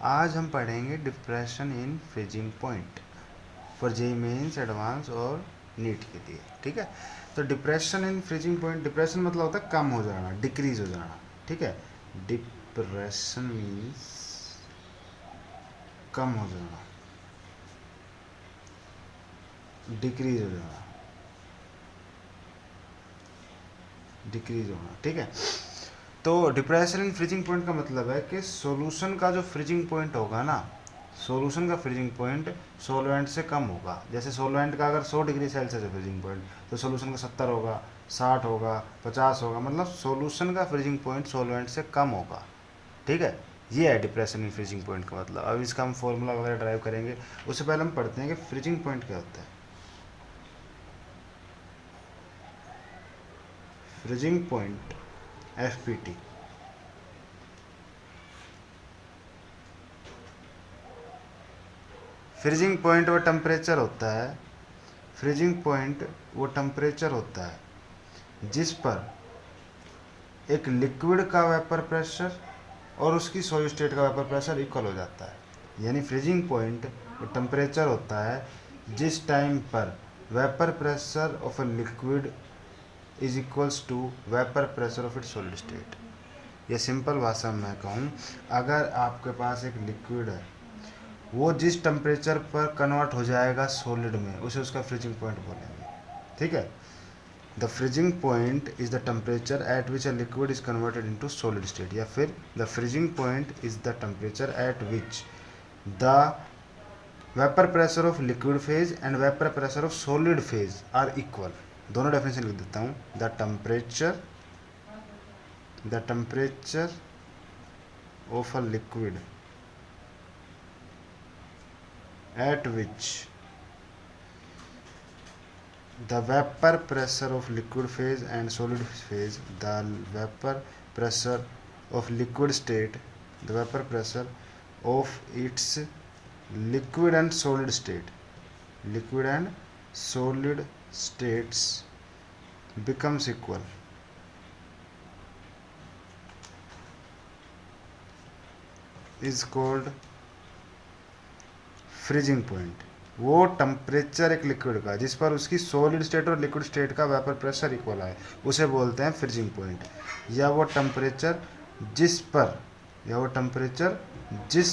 आज हम पढ़ेंगे depression in freezing point for JEE mains, advance और नीट के लिए। ठीक है, तो depression in freezing point, depression मतलब होता है कम हो जाना, डिक्रीज हो जाना। ठीक है, डिप्रेशन मीन्स कम हो जाना, डिक्रीज हो जाना, डिक्रीज होना। ठीक है, तो डिप्रेशन इन फ्रीजिंग पॉइंट का मतलब है कि सॉल्यूशन का जो फ्रीजिंग पॉइंट होगा ना, सॉल्यूशन का फ्रीजिंग पॉइंट सॉल्वेंट से कम होगा। जैसे सॉल्वेंट का अगर 100 डिग्री सेल्सियस है फ्रीजिंग पॉइंट, तो सॉल्यूशन का 70 होगा, 60 होगा, 50 होगा। मतलब सॉल्यूशन का फ्रीजिंग पॉइंट सॉल्वेंट से कम होगा। ठीक है, ये है डिप्रेशन इन फ्रीजिंग पॉइंट का मतलब। अब इसका हम फॉर्मूला वगैरह ड्राइव करेंगे, उससे पहले हम पढ़ते हैं कि फ्रीजिंग पॉइंट क्या होता है। Freezing point, FPT, freezing point वो टेम्परेचर होता है, फ्रीजिंग पॉइंट वो टेम्परेचर होता है जिस पर एक लिक्विड का वेपर प्रेशर और उसकी सॉलिड स्टेट का वेपर प्रेशर इक्वल हो जाता है। यानी फ्रीजिंग पॉइंट वो टेम्परेचर होता है जिस टाइम पर vapour pressure of a liquid is equals to vapour pressure of its solid state. ये सिंपल भाषा में मैं कहूँ, अगर आपके पास एक लिक्विड है, वो जिस टेम्परेचर पर कन्वर्ट हो जाएगा सॉलिड में, उसे उसका फ्रीजिंग पॉइंट बोलेंगे। ठीक है, the freezing point is the temperature at which a liquid is converted into solid state, या फिर the freezing point is the temperature at which the vapour pressure of liquid phase and vapour pressure of solid phase are equal. दोनों definition लिख देता हूँ। The temperature of a liquid at which the vapor pressure of liquid phase and solid phase, the vapor pressure of liquid state, the vapor pressure of its liquid and solid state, liquid and solid states becomes equal, is called freezing point. वो temperature एक liquid का जिस पर उसकी solid state और liquid state का vapour pressure equal है, उसे बोलते हैं फ्रीजिंग पॉइंट। या वो टेम्परेचर जिस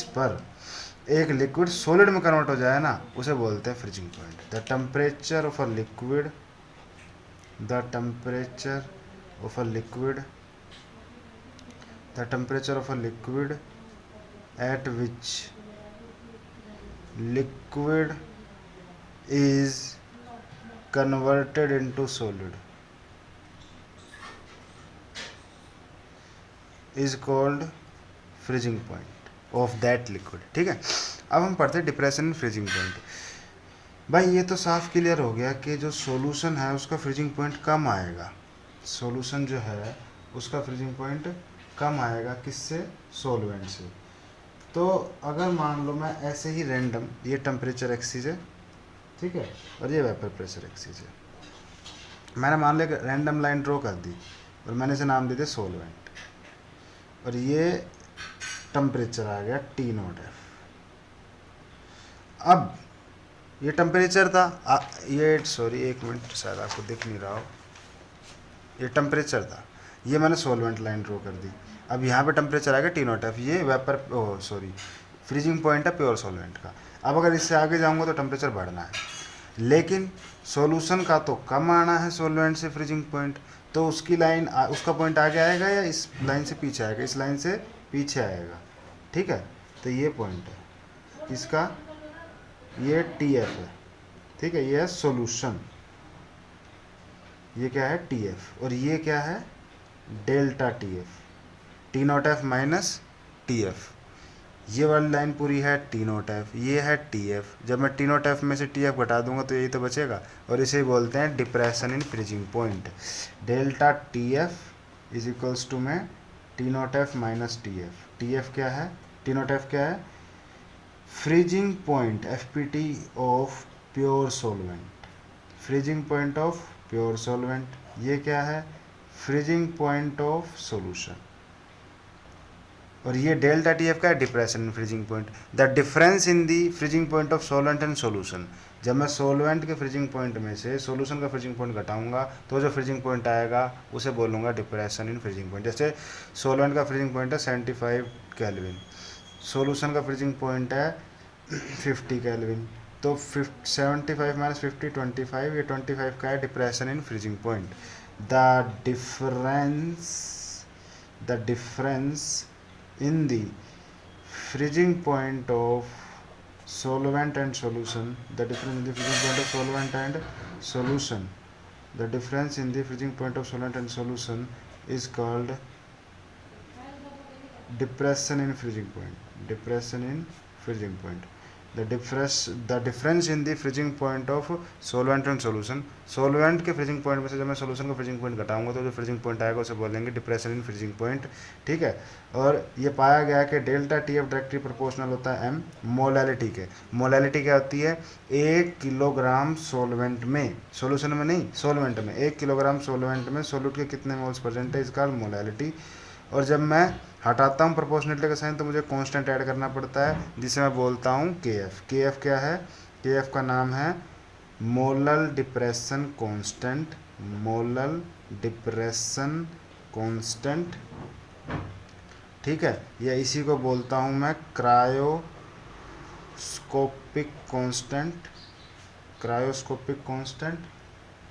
पर एक लिक्विड सॉलिड में कन्वर्ट हो जाए ना, उसे बोलते हैं freezing point. The temperature of a liquid, the temperature of a liquid, the temperature of a liquid at which liquid is converted into solid is called freezing point of that liquid। ठीक है, अब हम पढ़ते हैं depression in freezing point. भाई ये तो साफ क्लियर हो गया कि जो सॉल्यूशन है उसका फ्रीजिंग पॉइंट कम आएगा। सॉल्यूशन जो है उसका फ्रीजिंग पॉइंट कम आएगा, किससे? सॉल्वेंट से। तो अगर मान लो मैं ऐसे ही रैंडम, ये टेम्परेचर एक्सिस है, ठीक है, और ये वेपर प्रेशर एक्सिस है, मैंने मान लिया रैंडम लाइन ड्रॉ कर दी और मैंने इसे नाम दे दिया सॉल्वेंट, और ये टेम्परेचर आ गया टी नॉट एफ। अब ये टेम्परेचर था, ये सॉरी एक मिनट, शायद आपको दिख नहीं रहा हो, ये टेम्परेचर था, ये मैंने सॉल्वेंट लाइन ड्रॉ कर दी। अब यहाँ पे टेम्परेचर आएगा टी नॉट एफ, ये वेपर फ्रीजिंग पॉइंट है प्योर सॉल्वेंट का। अब अगर इससे आगे जाऊँगा तो टेम्परेचर बढ़ना है, लेकिन सॉल्यूशन का तो कम आना है सॉल्वेंट से फ्रीजिंग पॉइंट, तो उसकी लाइन उसका पॉइंट आगे आएगा या इस लाइन से पीछे आएगा? इस लाइन से पीछे आएगा। ठीक है, तो ये पॉइंट है इसका, ये टी एफ है। ठीक है, ये है सॉल्यूशन, ये क्या है? टी एफ, और ये क्या है? Delta T F, T naught F minus T F. ये वाली लाइन पूरी है टी नॉट एफ, ये है टी एफ। जब मैं टी नॉट एफ में से टी एफ घटा दूंगा तो यही तो बचेगा, और इसे बोलते हैं depression in freezing point. Delta T F is equals to में T naught F minus T F. T F क्या है? टी नॉट एफ क्या है? Freezing point, F P T of pure solvent, freezing point of pure solvent. ये क्या है? Freezing point of solution. और ये डेल्टा टी एफ का है depression in freezing point, the difference in the freezing point of solvent and solution. जब मैं solvent के फ्रीजिंग पॉइंट में से सोल्यूशन का फ्रीजिंग पॉइंट घटाऊंगा तो जो फ्रीजिंग पॉइंट आएगा उसे बोलूँगा डिप्रेशन इन फ्रीजिंग पॉइंट। जैसे सोलवेंट का फ्रीजिंग पॉइंट है 75 केल्विन, सोल्यूशन का फ्रीजिंग पॉइंट है 50 केल्विन, तो 75 माइनस 50 25, ये 25 का है depression in freezing point. The difference in the freezing point of solvent and solution, the difference in the freezing point of solvent and solution, the difference in the freezing point of solvent and solution is called depression in freezing point. The difference in the freezing point of solvent and solution, solvent के freezing point में से जब मैं solution का freezing point घटाऊंगा तो जो freezing point आएगा उसे बोलेंगे depression in freezing point, ठीक है। और ये पाया गया कि delta T F directly proportional होता है एम मोलैलिटी के। मोलैलिटी क्या होती है? 1 किलोग्राम सोलवेंट में, सोल्यूशन में नहीं सोलवेंट में, 1 किलोग्राम सोलवेंट में सोल्यूट के कितने मोल्स प्रेजेंट है, इसका मोलैलिटी। और जब मैं हटाता हूँ प्रोपोर्शनलिटी का साइन तो मुझे कांस्टेंट ऐड करना पड़ता है जिसे मैं बोलता हूँ के एफ। के एफ क्या है? के एफ का नाम है molal depression constant, molal depression constant, ठीक है। या इसी को बोलता हूँ मैं क्रायोस्कोपिक कांस्टेंट,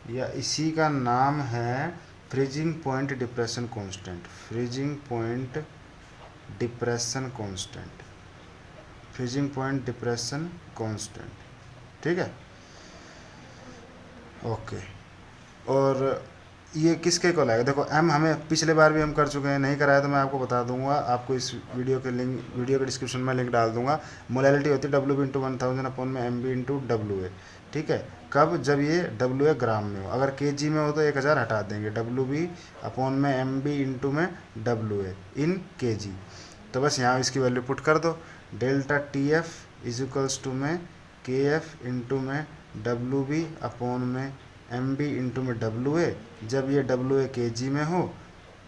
या इसी का नाम है freezing point depression constant, freezing point depression constant, ठीक है। ओके, और ये किसके को लाएगा? देखो एम हमें पिछले बार भी हम कर चुके हैं, नहीं कराया तो मैं आपको बता दूंगा, आपको इस वीडियो के डिस्क्रिप्शन में लिंक डाल दूंगा। मोलैलिटी होती है डब्ल्यू बी इंटू 1000 अपॉन में M B into W A, ठीक है। कब? जब ये डब्ल्यू ए ग्राम में हो, अगर के जी में हो तो 1000 हटा देंगे, डब्ल्यू बी अपॉन में एम बी इंटू में डब्ल्यू ए इन के जी। तो बस यहाँ इसकी वैल्यू पुट कर दो, delta T F is equals to में के एफ इंटू में डब्ल्यू बी अपॉन में एम बी इंटू में डब्ल्यू ए, जब ये डब्ल्यू ए के जी में हो,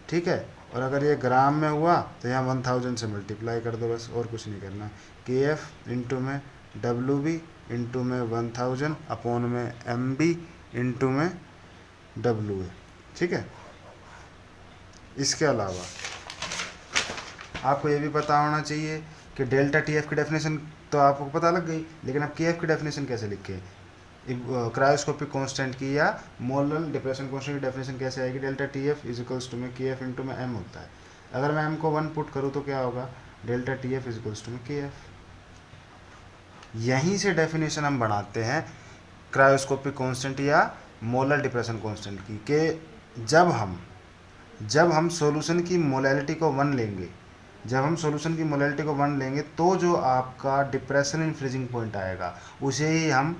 ठीक है। और अगर ये ग्राम में हुआ तो यहाँ 1000 से मल्टीप्लाई कर दो, बस और कुछ नहीं करना। के एफ इंटू में डब्ल्यू बी इंटू में 1000 अपॉन में एम बी इंटू में डब्ल्यू ए, ठीक है। इसके अलावा आपको ये भी पता होना चाहिए कि डेल्टा टी एफ की डेफिनेशन तो आपको पता लग गई, लेकिन अब के एफ की डेफिनेशन कैसे लिखें? क्रायोस्कोपिक कांस्टेंट की या मोलल डिप्रेशन कांस्टेंट की डेफिनेशन कैसे आएगी? Delta T F is equals to में के एफ इंटू में एम होता है। अगर मैं एम को 1 पुट करूँ तो क्या होगा? Delta T F is equals to में के एफ। यहीं से डेफिनेशन हम बनाते हैं क्रायोस्कोपिक कांस्टेंट या मोलल डिप्रेशन कांस्टेंट की, कि जब हम सॉल्यूशन की मोलैलिटी को 1 लेंगे, जब हम सॉल्यूशन की मोलैलिटी को 1 लेंगे तो जो आपका डिप्रेशन इन फ्रीजिंग पॉइंट आएगा उसे ही हम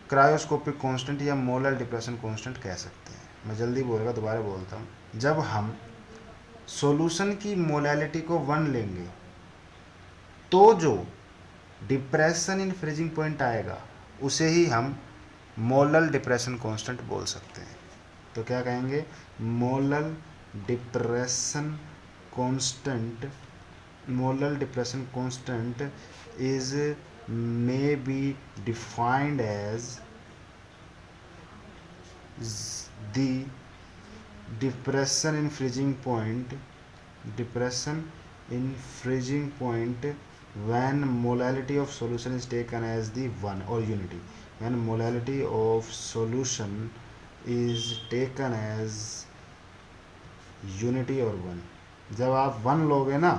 क्रायोस्कोपिक कांस्टेंट या मोलर डिप्रेशन कांस्टेंट कह सकते हैं। मैं जल्दी बोलेगा, दोबारा बोलता हूँ। जब हम सॉल्यूशन की मोलैलिटी को 1 लेंगे तो जो डिप्रेशन इन फ्रीजिंग पॉइंट आएगा उसे ही हम मोलर डिप्रेशन कांस्टेंट बोल सकते हैं। तो क्या कहेंगे? Molar depression constant is may be defined as the depression in freezing point when molality of solution is taken as the 1 or unity, when molality of solution is taken as unity or 1। जब आप 1 लोगे ना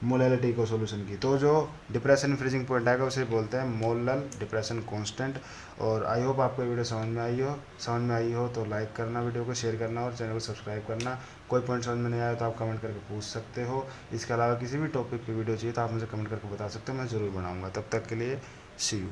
molality को solution की तो जो depression freezing point आएगा उसे बोलते हैं मोलल डिप्रेशन कांस्टेंट। और आई होप आपको वीडियो समझ में आई हो तो लाइक करना, वीडियो को शेयर करना और चैनल को सब्सक्राइब करना। कोई पॉइंट समझ में नहीं आया तो आप कमेंट करके पूछ सकते हो। इसके अलावा किसी भी टॉपिक पे वीडियो चाहिए तो आप मुझे कमेंट करके बता सकते हो, मैं ज़रूर बनाऊँगा। तब तक के लिए सी यू।